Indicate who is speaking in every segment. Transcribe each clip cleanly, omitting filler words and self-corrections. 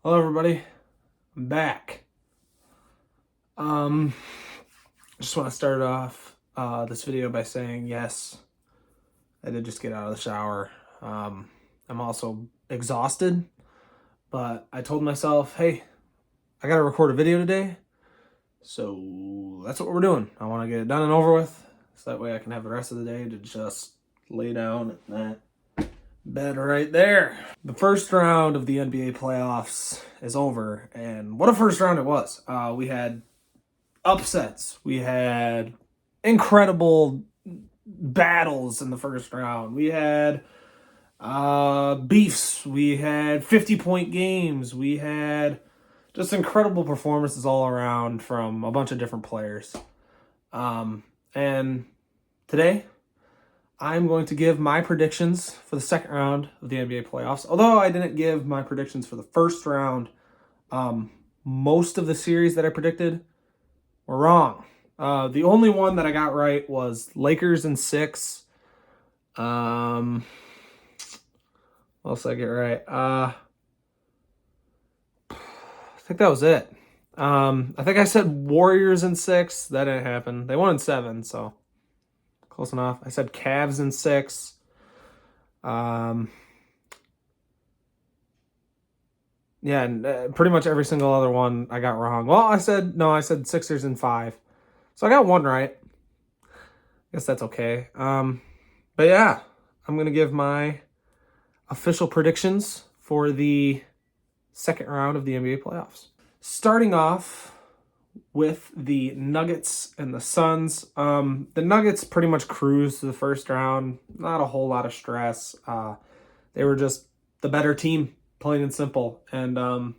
Speaker 1: Hello everybody, I'm back. Just want to start off this video by saying yes, I did just get out of the shower. I'm also exhausted, but I told myself, hey, I gotta record a video today, so that's what we're doing. I want to get it done and over with, so that way I can have the rest of the day to just lay down in that bed right there. The first round of the NBA playoffs is over, and what a first round it was. We had upsets. We had incredible battles in the first round. We had beefs. We had 50-point games. We had just incredible performances all around from a bunch of different players. And today, I'm going to give my predictions for the second round of the NBA playoffs. Although I didn't give my predictions for the first round, most of the series that I predicted were wrong. The only one that I got right was Lakers in 6. What else did I get right? I think that was it. I think I said Warriors in 6. That didn't happen. They won in 7, so close enough. I said Cavs in 6. Yeah, and pretty much every single other one I got wrong. Well, I said Sixers in 5. So I got one right. Guess that's okay. But yeah, I'm going to give my official predictions for the second round of the NBA playoffs. Starting off with the Nuggets and the Suns. The Nuggets pretty much cruised to the first round. Not a whole lot of stress. They were just the better team, plain and simple. And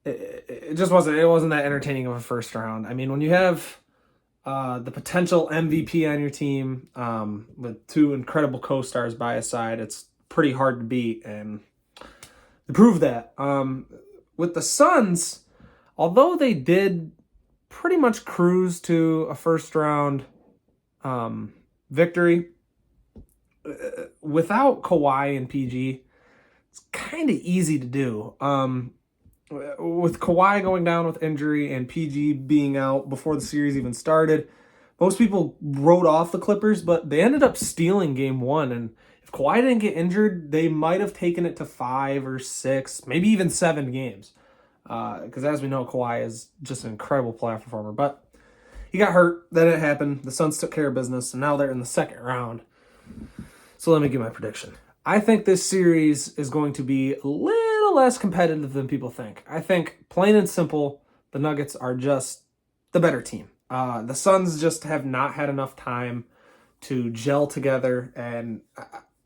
Speaker 1: it just wasn't that entertaining of a first round. I mean, when you have the potential MVP on your team with two incredible co-stars by his side, it's pretty hard to beat, and they proved that. With the Suns, although they did pretty much cruise to a first round victory, without Kawhi and PG, it's kind of easy to do. With Kawhi going down with injury and PG being out before the series even started, most people wrote off the Clippers, but they ended up stealing game 1. And if Kawhi didn't get injured, they might have taken it to 5 or 6, maybe even 7 games. Because as we know, Kawhi is just an incredible playoff performer. But he got hurt. That didn't happen. The Suns took care of business, and now they're in the second round. So let me give my prediction. I think this series is going to be a little less competitive than people think. I think, plain and simple, the Nuggets are just the better team. The Suns just have not had enough time to gel together, and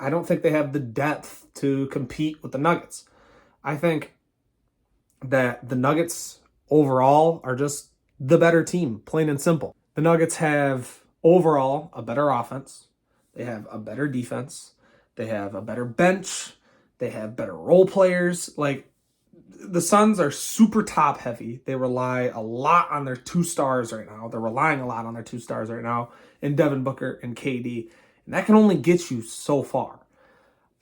Speaker 1: I don't think they have the depth to compete with the Nuggets. I think that the Nuggets overall are just the better team, plain and simple. The Nuggets have overall a better offense. They have a better defense. They have a better bench. They have better role players. Like, the Suns are super top heavy. They rely a lot on their 2 stars right now. They're relying a lot on their 2 stars right now in Devin Booker and KD. And that can only get you so far.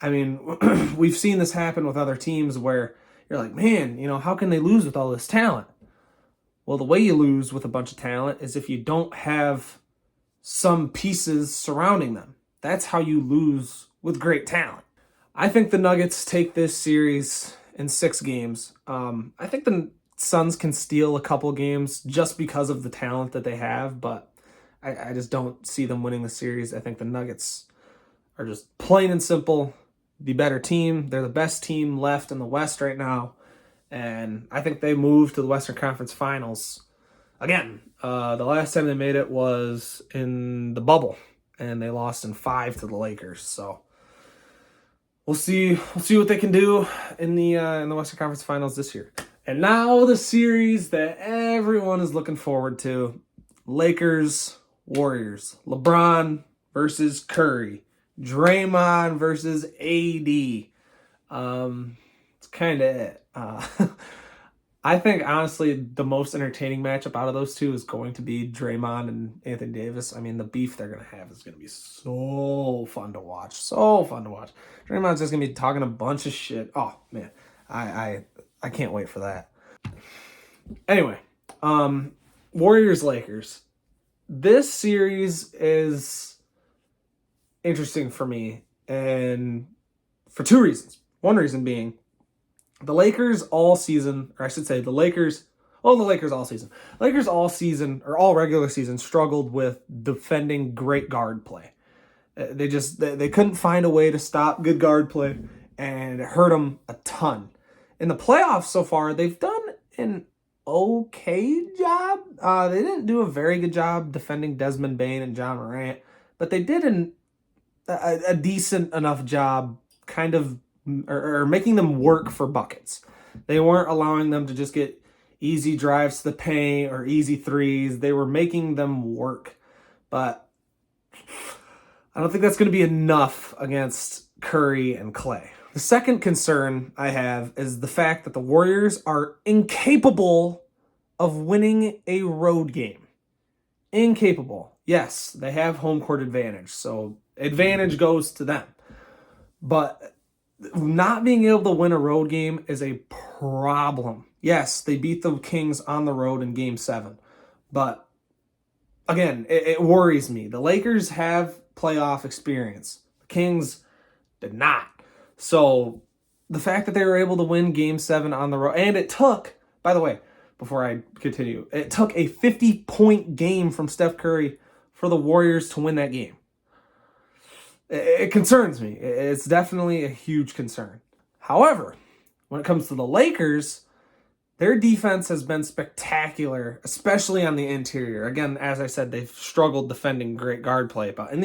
Speaker 1: I mean, we've seen this happen with other teams where you're like, man, how can they lose with all this talent? Well, the way you lose with a bunch of talent is if you don't have some pieces surrounding them. That's how you lose with great talent. I think the Nuggets take this series in 6 games. I think the Suns can steal a couple games just because of the talent that they have, but I just don't see them winning the series. I think the Nuggets are just plain and simple the better team. They're the best team left in the West right now, and I think they move to the Western Conference Finals again. The last time they made it was in the bubble, and they lost in 5 to the Lakers. So we'll see what they can do in the Western Conference Finals this year. And now the series that everyone is looking forward to: Lakers, Warriors. LeBron versus Curry. Draymond versus AD. It's kind of it. I think, honestly, the most entertaining matchup out of those two is going to be Draymond and Anthony Davis. I mean, the beef they're going to have is going to be so fun to watch. So fun to watch. Draymond's just going to be talking a bunch of shit. Oh, man. I can't wait for that. Anyway, Warriors Lakers. This series is interesting for me, and for two reasons. One reason being the Lakers all season, or I should say the Lakers all season. Lakers all season, or all regular season, struggled with defending great guard play. They couldn't find a way to stop good guard play, and it hurt them a ton. In the playoffs so far, they've done an okay job. They didn't do a very good job defending Desmond Bane and John Morant, but they did a decent enough job kind of or making them work for buckets. They weren't allowing them to just get easy drives to the paint or easy threes. They were making them work. But I don't think that's going to be enough against Curry and Clay. The second concern I have is the fact that the Warriors are incapable of winning a road game. Incapable. Yes, they have home court advantage, so advantage goes to them. But not being able to win a road game is a problem. Yes, they beat the Kings on the road in Game 7. But, again, it worries me. The Lakers have playoff experience. The Kings did not. So, the fact that they were able to win Game 7 on the road, and it took, by the way, before I continue, it took a 50-point game from Steph Curry for the Warriors to win that game. It concerns me. It's definitely a huge concern. However, when it comes to the Lakers, their defense has been spectacular, especially on the interior. Again, as I said, they've struggled defending great guard play, but on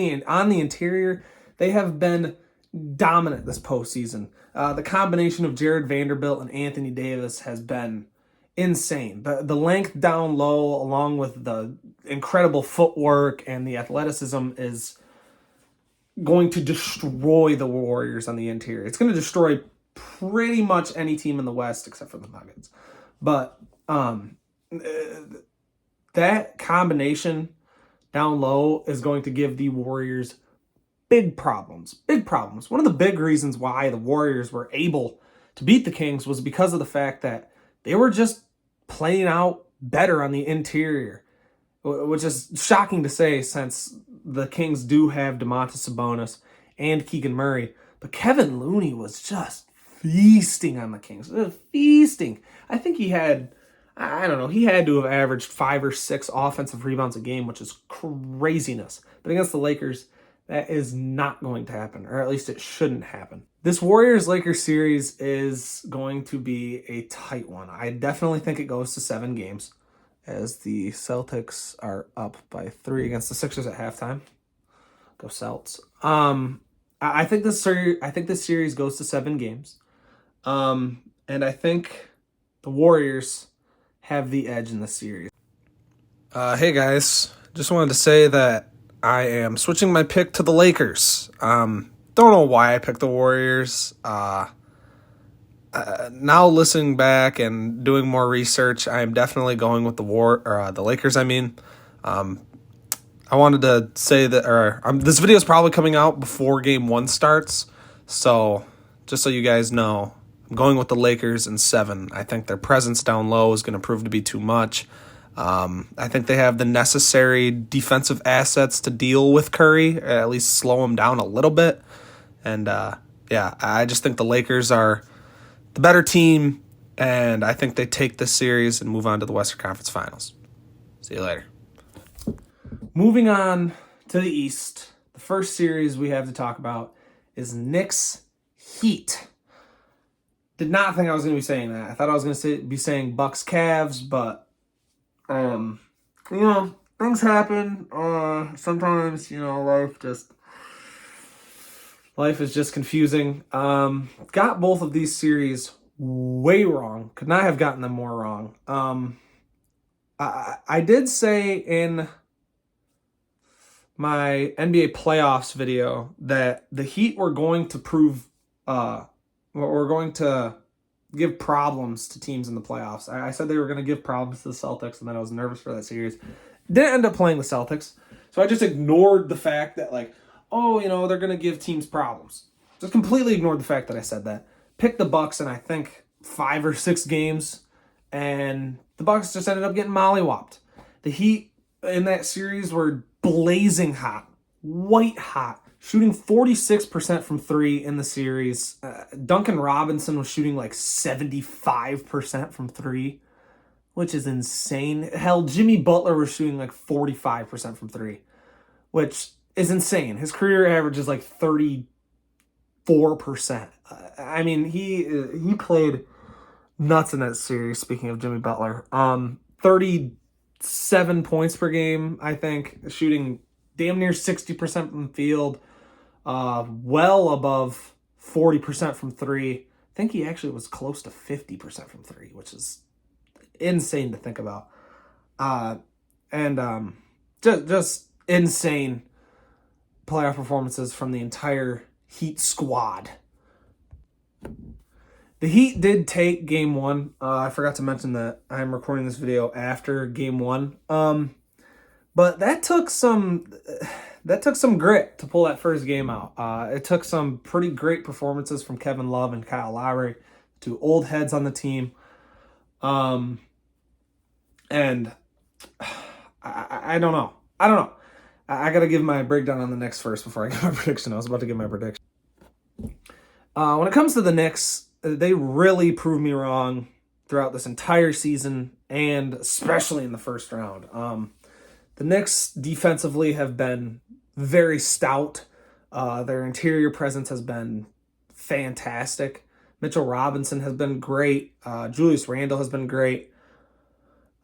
Speaker 1: the interior, they have been dominant this postseason. The combination of Jared Vanderbilt and Anthony Davis has been insane. The length down low, along with the incredible footwork and the athleticism, is going to destroy the Warriors on the interior. It's going to destroy pretty much any team in the West except for the Nuggets. But that combination down low is going to give the Warriors big problems. Big problems. One of the big reasons why the Warriors were able to beat the Kings was because of the fact that they were just playing out better on the interior, which is shocking to say since the Kings do have Domantas Sabonis and Keegan Murray. But Kevin Looney was just feasting on the Kings. Feasting. I think he had to have averaged 5 or 6 offensive rebounds a game, which is craziness. But against the Lakers, that is not going to happen, or at least it shouldn't happen. This Warriors-Lakers series is going to be a tight one. I definitely think it goes to 7 games, as the Celtics are up by 3 against the Sixers at halftime. Go Celts. I think this series goes to 7 games. And I think the Warriors have the edge in the series. Hey guys, just wanted to say that I am switching my pick to the Lakers. Don't know why I picked the Warriors. Now listening back and doing more research, I am definitely going with the Lakers. I wanted to say that, this video is probably coming out before Game 1 starts, so just so you guys know, I'm going with the Lakers in 7. I think their presence down low is going to prove to be too much. I think they have the necessary defensive assets to deal with Curry, or at least slow him down a little bit. And I just think the Lakers are the better team, and I think they take this series and move on to the Western Conference Finals. See you later. Moving on to the East, the first series we have to talk about is Knicks Heat. Did not think I was going to be saying that. I thought I was going to be saying Bucks Cavs, but things happen. Sometimes life is just confusing. Got both of these series way wrong. Could not have gotten them more wrong. I did say in my NBA playoffs video that the Heat were going to we're going to give problems to teams in the playoffs. I said they were going to give problems to the Celtics, and then I was nervous for that series. Didn't end up playing the Celtics, so I just ignored the fact that, they're going to give teams problems. Just completely ignored the fact that I said that. Picked the Bucks, and I think 5 or 6 games, and the Bucks just ended up getting mollywopped. The Heat in that series were blazing hot, white hot, shooting 46% from 3 in the series. Duncan Robinson was shooting like 75% from 3, which is insane. Hell, Jimmy Butler was shooting like 45% from 3, which is insane. His career average is like 34%. I mean, he played nuts in that series, speaking of Jimmy Butler. 37 points per game, I think, shooting damn near 60% from the field, well above 40% from 3. I think he actually was close to 50% from 3, which is insane to think about. Just insane playoff performances from the entire Heat squad. The Heat did take game 1. I forgot to mention that I'm recording this video after game 1. But that took some grit to pull that first game out. It took some pretty great performances from Kevin Love and Kyle Lowry, two old heads on the team. And I don't know. I got to give my breakdown on the Knicks first before I give my prediction. I was about to give my prediction. When it comes to the Knicks, they really proved me wrong throughout this entire season, and especially in the first round. The Knicks defensively have been very stout. Their interior presence has been fantastic. Mitchell Robinson has been great. Julius Randle has been great.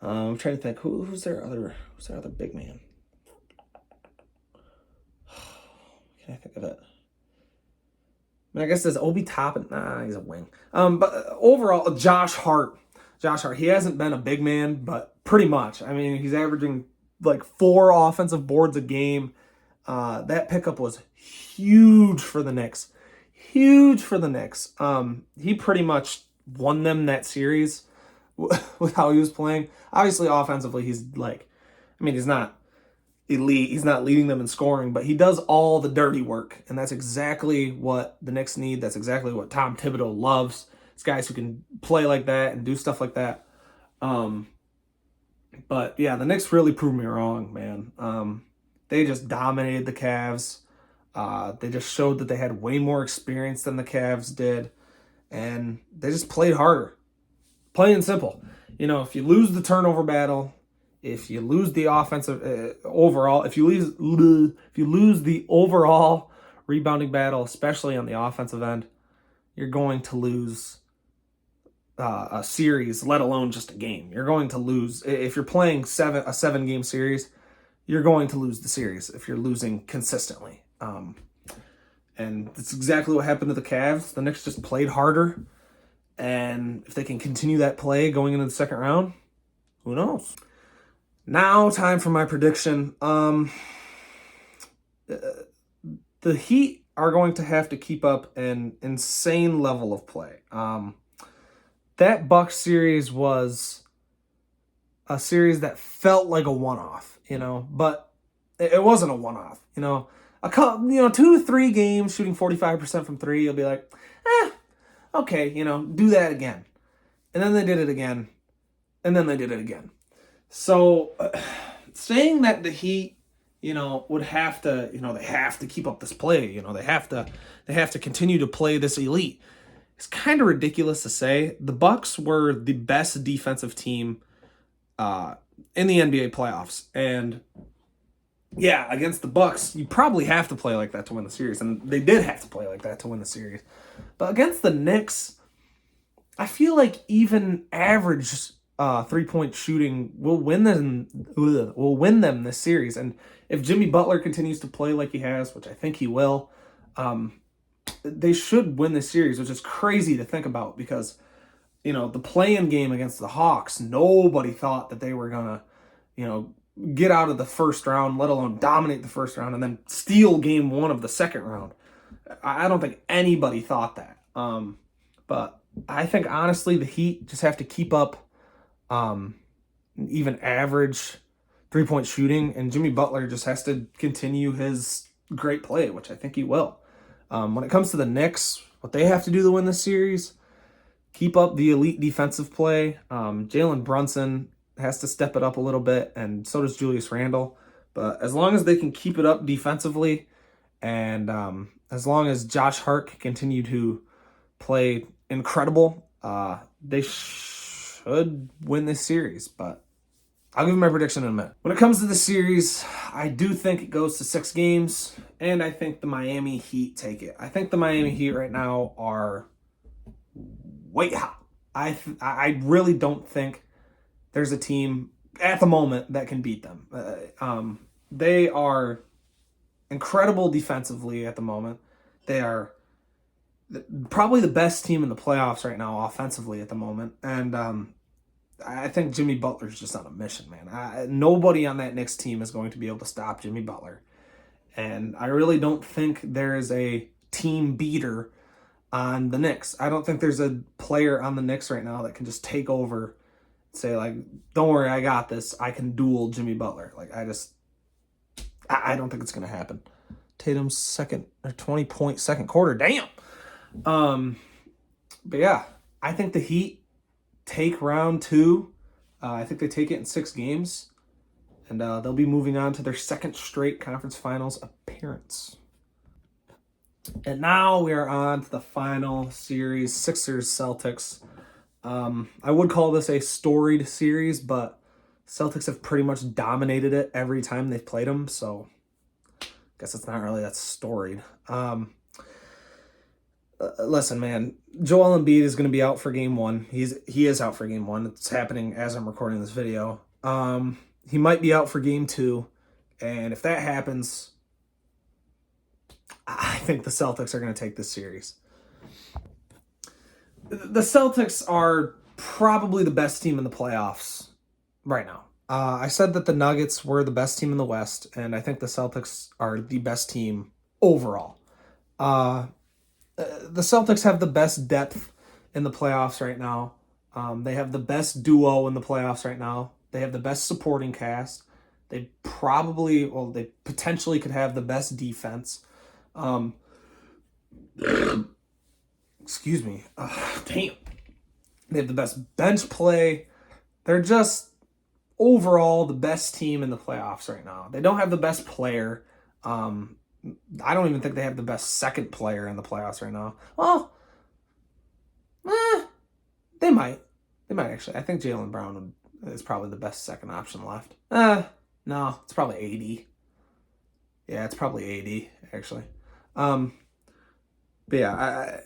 Speaker 1: I'm trying to think who's their other big man. Can I think of it? I mean, I guess there's Obi Toppin. Nah, he's a wing. But overall, Josh Hart, he hasn't been a big man, but pretty much. I mean, he's averaging like 4 offensive boards a game. That pickup was huge for the Knicks. He pretty much won them that series with how he was playing. Obviously, offensively, he's not elite. He's not leading them in scoring, but he does all the dirty work, and that's exactly what the Knicks need. That's exactly what Tom Thibodeau loves. It's guys who can play like that and do stuff like that. But yeah, the Knicks really proved me wrong, man. They just dominated the Cavs. They just showed that they had way more experience than the Cavs did, and they just played harder. Plain and simple. You know, if you lose the turnover battle, if you lose the offensive overall, if you lose the overall rebounding battle, especially on the offensive end, you're going to lose a series, let alone just a game. You're going to lose if you're playing a 7-game series. You're going to lose the series if you're losing consistently. And that's exactly what happened to the Cavs. The Knicks just played harder, and if they can continue that play going into the second round, who knows? Now, time for my prediction. The Heat are going to have to keep up an insane level of play. That Bucks series was a series that felt like a one-off, but it wasn't a one-off. 2-3 games shooting 45% from 3, you'll be like, okay, do that again. And then they did it again. And then they did it again. So saying that the Heat, would have to, they have to keep up this play, they have to continue to play this elite. It's kind of ridiculous to say. The Bucks were the best defensive team in the NBA playoffs, and yeah, against the Bucks, you probably have to play like that to win the series, and they did have to play like that to win the series. But against the Knicks, I feel like even average 3-point shooting will win them this series. And if Jimmy Butler continues to play like he has, which I think he will, they should win this series, which is crazy to think about because, the play-in game against the Hawks, nobody thought that they were gonna, get out of the first round, let alone dominate the first round, and then steal game 1 of the second round. I don't think anybody thought that. But I think, honestly, the Heat just have to keep up even average 3-point shooting, and Jimmy Butler just has to continue his great play, which I think he will. When it comes to the Knicks, what they have to do to win this series, keep up the elite defensive play. Jalen Brunson has to step it up a little bit, and so does Julius Randle. But as long as they can keep it up defensively, and as long as Josh Hart can continue to play incredible, they should win this series. But I'll give you my prediction in a minute. When it comes to the series, I do think it goes to 6 games, and I think the Miami Heat take it. I think the Miami Heat right now are way hot. I really don't think there's a team at the moment that can beat them. They are incredible defensively at the moment. They are probably the best team in the playoffs right now offensively at the moment, and I think Jimmy Butler's just on a mission, man. Nobody on that Knicks team is going to be able to stop Jimmy Butler. And I really don't think there is a team beater on the Knicks. I don't think there's a player on the Knicks right now that can just take over, say, like, don't worry, I got this. I can duel Jimmy Butler. Like, I don't think it's going to happen. Tatum's 20-point second quarter. Damn. But yeah, I think the Heat take round 2. I think they take it in 6 games, and they'll be moving on to their second straight conference finals appearance. And now we are on to the final series, Sixers-Celtics. I would call this a storied series, but Celtics have pretty much dominated it every time they've played them, so I guess it's not really that storied. Listen, man, Joel Embiid is going to be out for game 1. He is out for game 1. It's happening as I'm recording this video. He might be out for game 2, and if that happens, I think the Celtics are going to take this series. The Celtics are probably the best team in the playoffs right now. I said that the Nuggets were the best team in the West, and I think the Celtics are the best team overall. The Celtics have the best depth in the playoffs right now. They have the best duo in the playoffs right now. They have the best supporting cast. They potentially could have the best defense. Excuse me. Damn. They have the best bench play. They're just overall the best team in the playoffs right now. They don't have the best player. I don't even think they have the best second player in the playoffs right now. Well, they might. They might actually. I think Jaylen Brown is probably the best second option left. No, it's probably 80. Yeah, it's probably 80 actually. But yeah,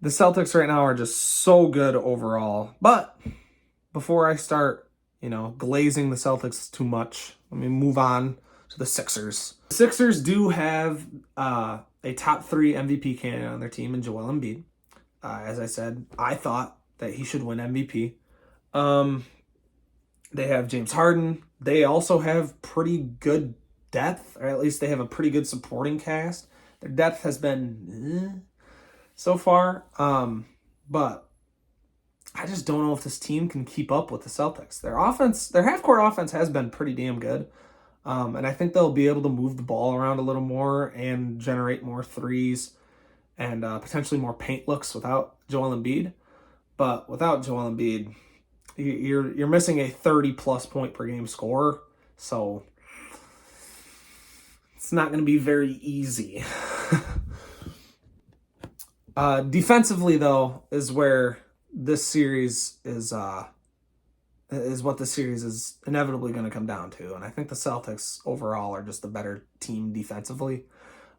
Speaker 1: the Celtics right now are just so good overall. But before I start, glazing the Celtics too much, let me move on to the Sixers. The Sixers do have a top 3 MVP candidate on their team in Joel Embiid. As I said, I thought that he should win MVP. They have James Harden. They also have pretty good depth, or at least they have a pretty good supporting cast. Their depth has been so far, but I just don't know if this team can keep up with the Celtics. Their half-court offense has been pretty damn good. And I think they'll be able to move the ball around a little more and generate more threes and potentially more paint looks without Joel Embiid. But without Joel Embiid, you're missing a 30-plus point per game scorer. So it's not going to be very easy. Defensively, though, is where this series is what the series is inevitably going to come down to. And I think the Celtics overall are just the better team defensively.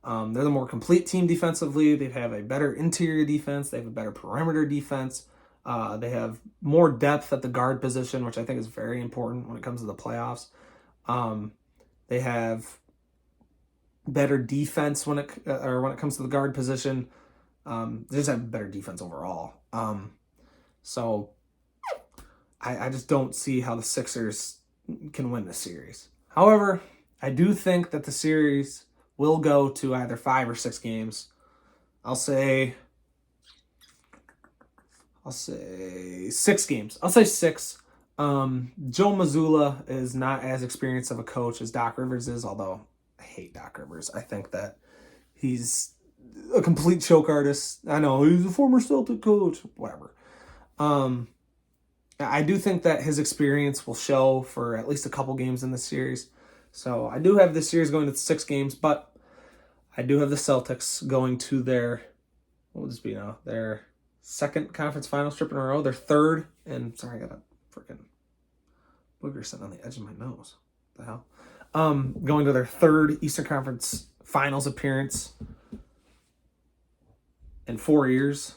Speaker 1: They're the more complete team defensively. They have a better interior defense. They have a better perimeter defense. They have more depth at the guard position, which I think is very important when it comes to the playoffs. They have better defense when it comes to the guard position. They just have better defense overall. So I just don't see how the Sixers can win this series. However, I do think that the series will go to either 5 or 6 games. I'll say 6 games. I'll say 6. Joe Mazzulla is not as experienced of a coach as Doc Rivers is, although I hate Doc Rivers. I think that he's a complete choke artist. I know he's a former Celtic coach, whatever. I do think that his experience will show for at least a couple games in this series. So I do have this series going to 6 games, but I do have the Celtics going to their, what would this be now? Their second conference finals trip in a row. Their third, and sorry, I got a freaking booger sitting on the edge of my nose. What the hell? Going to their third Eastern Conference Finals appearance in 4 years.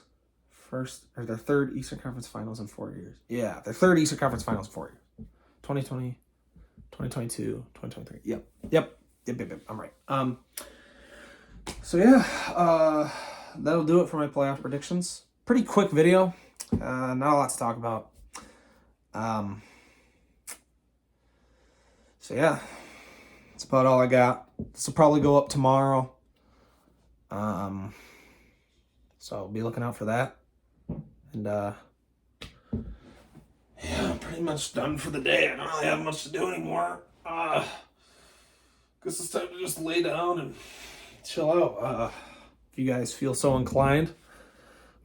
Speaker 1: Their third Eastern Conference Finals in 4 years. Yeah, their third Eastern Conference Finals in 4 years. 2020, 2022, 2023. Yep. I'm right. So yeah, that'll do it for my playoff predictions. Pretty quick video. Not a lot to talk about. So yeah, that's about all I got. This will probably go up tomorrow. So be looking out for that. And yeah, I'm pretty much done for the day. I don't really have much to do anymore. Guess it's time to just lay down and chill out. If you guys feel so inclined,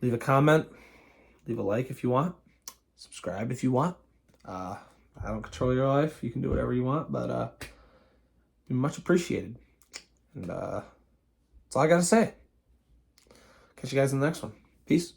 Speaker 1: leave a comment, leave a like if you want, subscribe if you want. I don't control your life. You can do whatever you want, but be much appreciated. And that's all I got to say. Catch you guys in the next one. Peace.